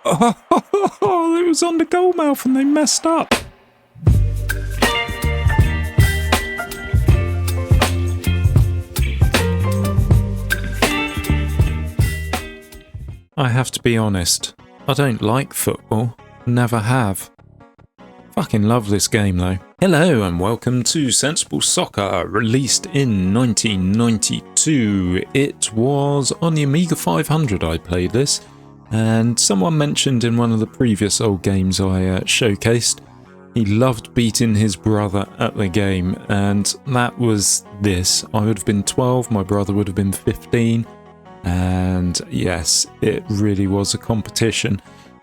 Oh, it was on the goal mouth and they messed up. I have to be honest, I don't like football, never have. Fucking love this game though. Hello and welcome to Sensible Soccer, released in 1992. It was on the Amiga 500 I played this, and someone mentioned in one of the previous old games I showcased, he loved beating his brother at the game, and that was this. I would have been 12, my brother would have been 15. And yes, it really was a competition.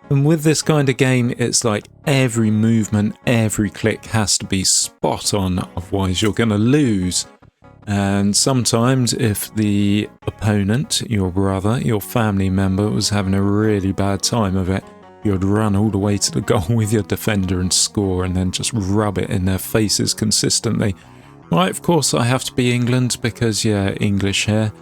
And with this kind of game, it's like every movement, every click has to be spot on, otherwise you're going to lose. And sometimes if the opponent, your brother, your family member was having a really bad time of it, you'd run all the way to the goal with your defender and score, and then just rub it in their faces consistently. Right, of course I have to be England because, yeah, English here.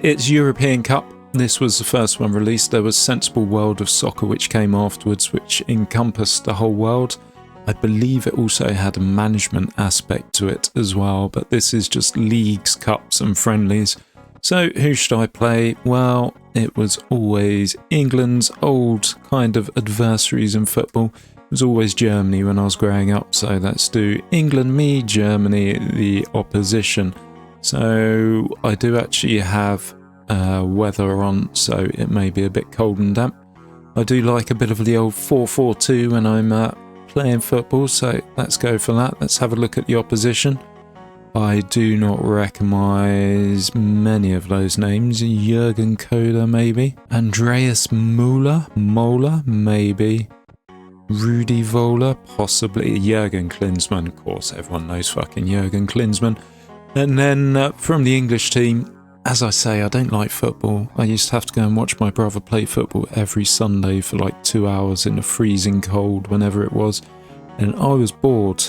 It's European Cup. This was the first one released. There was Sensible World of Soccer which came afterwards, which encompassed the whole world. I believe it also had a management aspect to it as well, but this is just leagues, cups and friendlies. So who should I play? Well, it was always England's old kind of adversaries in football. It was always Germany when I was growing up, so let's do England, me, Germany, the opposition. So I do actually have weather on, so it may be a bit cold and damp. I do like a bit of the old 4-4-2 when I'm playing football, so let's go for that. Let's have a look at the opposition. I do not recognise many of those names. Jürgen Kohler, maybe. Andreas Mola, maybe. Rudi Völler, possibly. Jürgen Klinsmann, of course, everyone knows fucking Jürgen Klinsmann. And then from the English team, as I say, I don't like football. I used to have to go and watch my brother play football every Sunday for like 2 hours in the freezing cold, whenever it was. And I was bored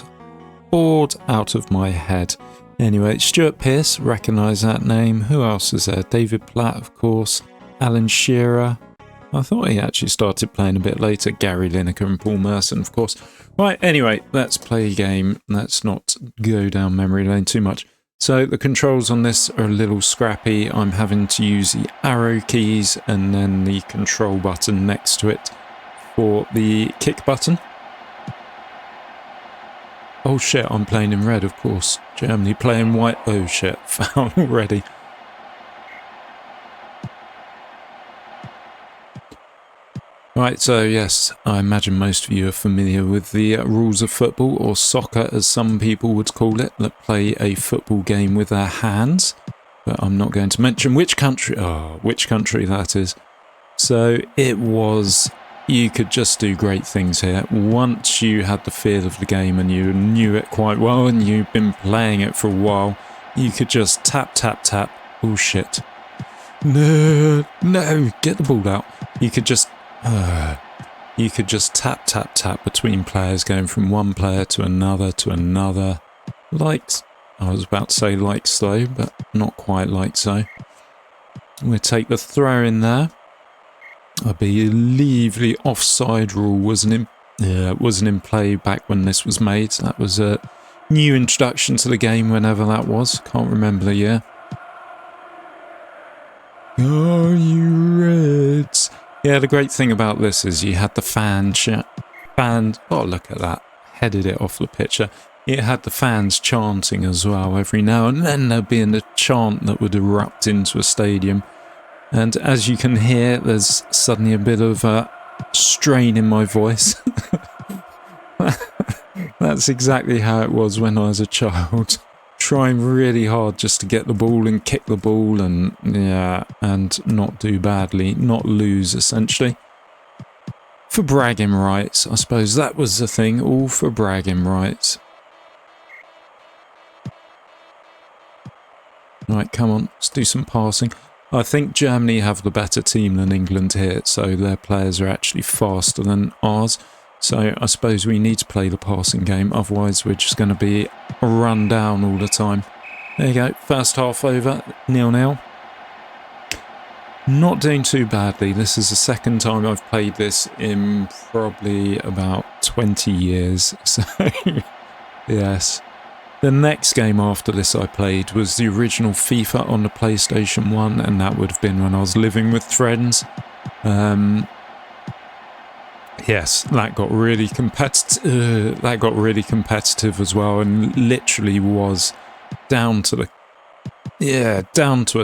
out of my head. Anyway, Stuart Pearce, recognise that name. Who else is there? David Platt, of course. Alan Shearer. I thought he actually started playing a bit later. Gary Lineker and Paul Merson, of course. Right, anyway, let's play a game. Let's not go down memory lane too much. So the controls on this are a little scrappy. I'm having to use the arrow keys and then the control button next to it for the kick button. Oh shit, I'm playing in red, of course. Germany playing white. Oh shit, foul already. Right, so yes, I imagine most of you are familiar with the rules of football, or soccer as some people would call it, that play a football game with their hands. But I'm not going to mention which country that is. So it was, you could just do great things here. Once you had the feel of the game and you knew it quite well and you've been playing it for a while, you could just tap, tap, tap. Oh shit. No, get the ball out. You could just tap, tap, tap between players, going from one player to another. Like, I was about to say like so, but not quite like so. We'll take the throw in there. I believe the offside rule wasn't in play back when this was made. That was a new introduction to the game, whenever that was. Can't remember the year. Are you Reds? Yeah, the great thing about this is you had the fans, oh look at that, headed it off the picture. It had the fans chanting as well every now and then. There'd be a chant that would erupt into a stadium. And as you can hear, there's suddenly a bit of strain in my voice. That's exactly how it was when I was a child. Trying really hard just to get the ball and kick the ball and not do badly, not lose essentially. For bragging rights, I suppose that was the thing, all for bragging rights. Right, come on, let's do some passing. I think Germany have the better team than England here, so their players are actually faster than ours. So I suppose we need to play the passing game, otherwise we're just going to be run down all the time. There you go, first half over, 0-0. Not doing too badly. This is the second time I've played this in probably about 20 years. So, yes. The next game after this I played was the original FIFA on the PlayStation 1, and that would have been when I was living with friends. Yes, that got really competitive as well, and literally was down to a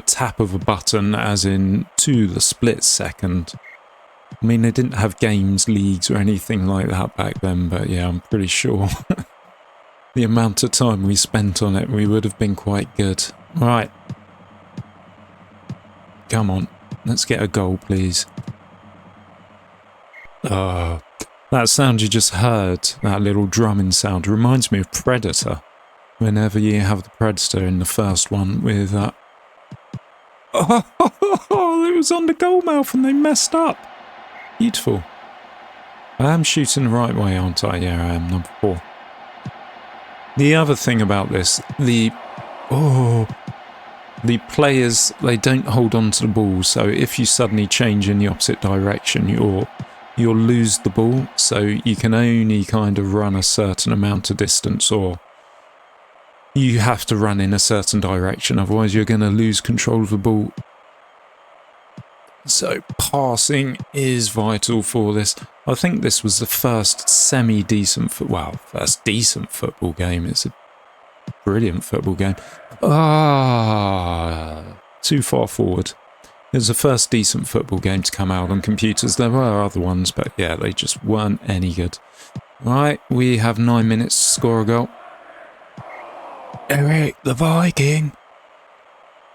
tap of a button, as in to the split second. I mean, they didn't have games, leagues or anything like that back then, but yeah, I'm pretty sure the amount of time we spent on it, we would have been quite good. Right. Come on, let's get a goal, please. That sound you just heard, that little drumming sound, reminds me of Predator. Whenever you have the Predator in the first one with that. It was on the goal mouth and they messed up. Beautiful. I am shooting the right way, aren't I? Yeah, I am, number 4. The other thing about this, the players, they don't hold on to the ball, so if you suddenly change in the opposite direction, you'll lose the ball, so you can only kind of run a certain amount of distance, or you have to run in a certain direction, otherwise you're going to lose control of the ball. So passing is vital for this. I think this was the first semi-decent, first decent football game. It's a brilliant football game. Too far forward. It was the first decent football game to come out on computers. There were other ones, but yeah, they just weren't any good. Right, we have 9 minutes to score a goal. Eric the Viking.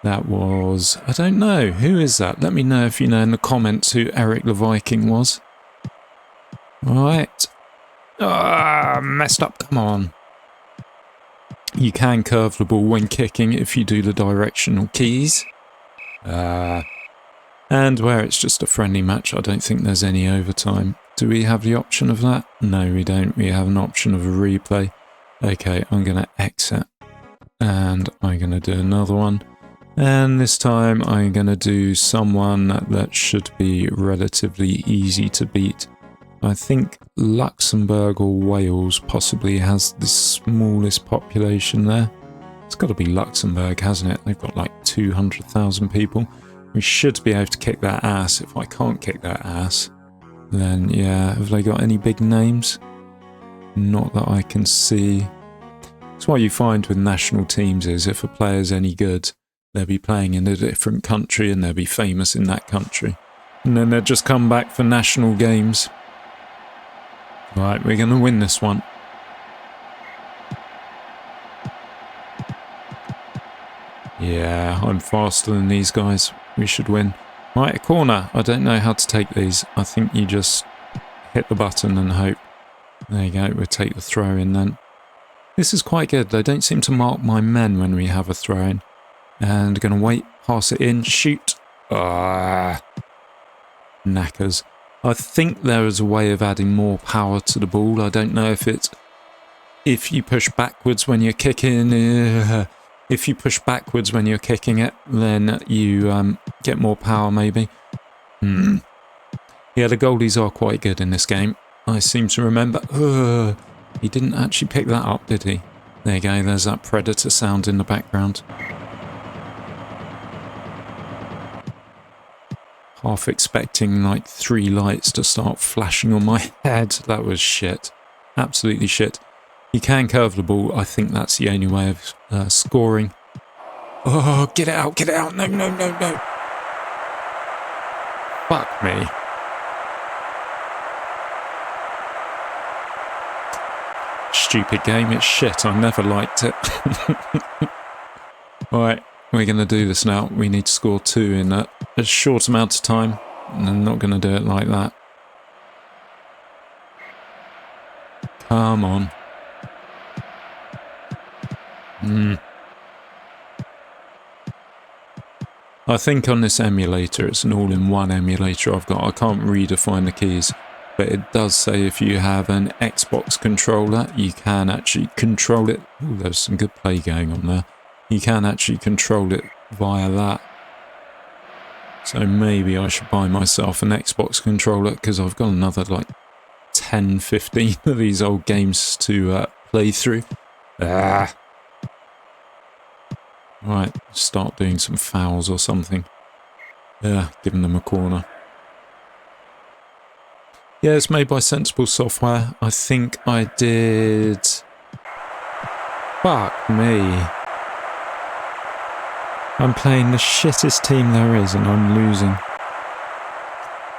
That was, I don't know, who is that? Let me know if you know in the comments who Eric the Viking was. Right. Messed up, come on. You can curve the ball when kicking if you do the directional keys. And where it's just a friendly match, I don't think there's any overtime. Do we have the option of that? No, we don't. We have an option of a replay. Okay, I'm going to exit. And I'm going to do another one. And this time I'm going to do someone that should be relatively easy to beat. I think Luxembourg or Wales possibly has the smallest population there. It's got to be Luxembourg, hasn't it? They've got like 200,000 people. We should be able to kick that ass. If I can't kick that ass, then yeah. Have they got any big names? Not that I can see. That's what you find with national teams is if a player's any good, they'll be playing in a different country and they'll be famous in that country. And then they'll just come back for national games. Right, we're going to win this one. Yeah, I'm faster than these guys. We should win. Right, a corner. I don't know how to take these. I think you just hit the button and hope. There you go, we'll take the throw in then. This is quite good. They don't seem to mark my men when we have a throw in. And going to wait, pass it in, shoot. Knackers. I think there is a way of adding more power to the ball. I don't know if it's... If you push backwards when you're kicking... If you push backwards when you're kicking it, then you get more power maybe. Yeah, the goalies are quite good in this game. I seem to remember... he didn't actually pick that up, did he? There you go, there's that Predator sound in the background. Half expecting like 3 lights to start flashing on my head. That was shit. Absolutely shit. You can curve the ball. I think that's the only way of scoring. Oh, get it out, get it out. No, no, no, no. Fuck me. Stupid game, it's shit. I never liked it. Alright, we're going to do this now. We need to score 2 in a short amount of time. And I'm not going to do it like that. Come on. I think on this emulator, it's an all-in-one emulator I've got. I can't redefine the keys, but it does say if you have an Xbox controller, you can actually control it. Ooh, there's some good play going on there. You can actually control it via that. So maybe I should buy myself an Xbox controller because I've got another like 10, 15 of these old games to play through. Right, start doing some fouls or something. Yeah, giving them a corner. Yeah, it's made by Sensible Software. I think I did... Fuck me. I'm playing the shittest team there is and I'm losing.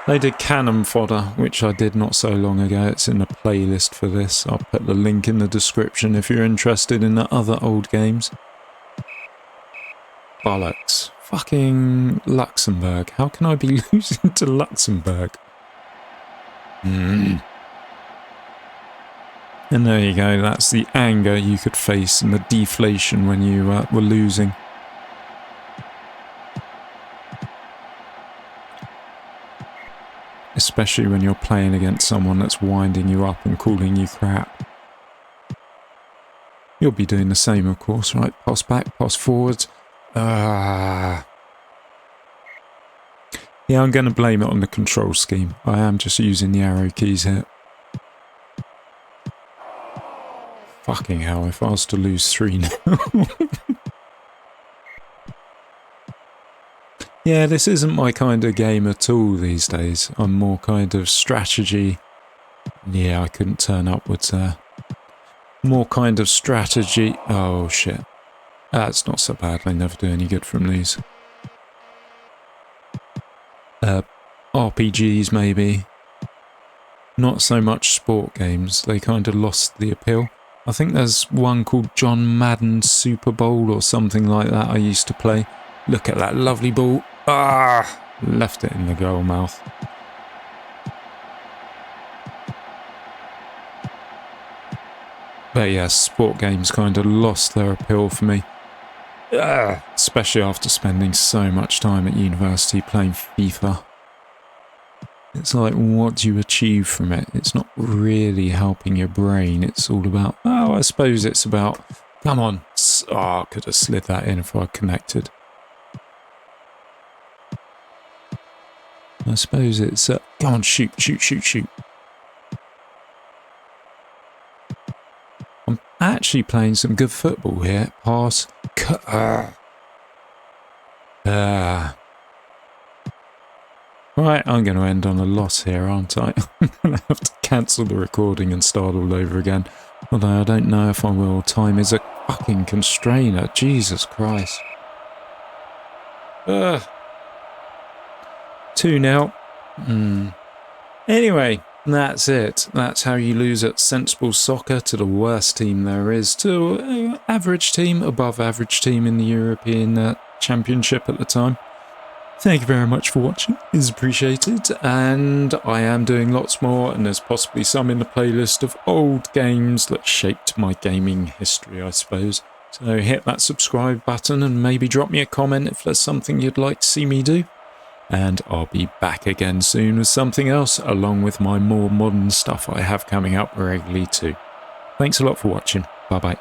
They did Cannon Fodder, which I did not so long ago. It's in the playlist for this. I'll put the link in the description if you're interested in the other old games. Bollocks. Fucking Luxembourg. How can I be losing to Luxembourg? And there you go. That's the anger you could face and the deflation when you were losing. Especially when you're playing against someone that's winding you up and calling you crap. You'll be doing the same, of course, right? Pass back, pass forwards. Yeah, I'm going to blame it on the control scheme. I am just using the arrow keys here. Fucking hell, if I was to lose 3 now. Yeah, this isn't my kind of game at all these days. I'm more kind of strategy. Yeah, I couldn't turn upwards there. More kind of strategy. Oh, shit. That's not so bad. They never do any good from these. RPGs, maybe. Not so much sport games. They kind of lost the appeal. I think there's one called John Madden Super Bowl or something like that I used to play. Look at that lovely ball. Left it in the goal mouth. But yeah, sport games kind of lost their appeal for me. Especially after spending so much time at university playing FIFA. It's like, what do you achieve from it? It's not really helping your brain. It's all about, I suppose it's about, come on. I could have slid that in if I connected. I suppose it's, come on, shoot. I'm actually playing some good football here. Pass. Right, I'm going to end on a loss here, aren't I? I'm going to have to cancel the recording and start all over again. Although I don't know if I will. Time is a fucking constrainer. Jesus Christ. 2-0. Anyway, that's it. That's how you lose at Sensible Soccer to the worst team there is, to average team, above average team in the European Championship at the time. Thank you very much for watching. It's appreciated, and I am doing lots more, and there's possibly some in the playlist of old games that shaped my gaming history, I suppose. So hit that subscribe button and maybe drop me a comment if there's something you'd like to see me do. And I'll be back again soon with something else, along with my more modern stuff I have coming up regularly too. Thanks a lot for watching. Bye bye.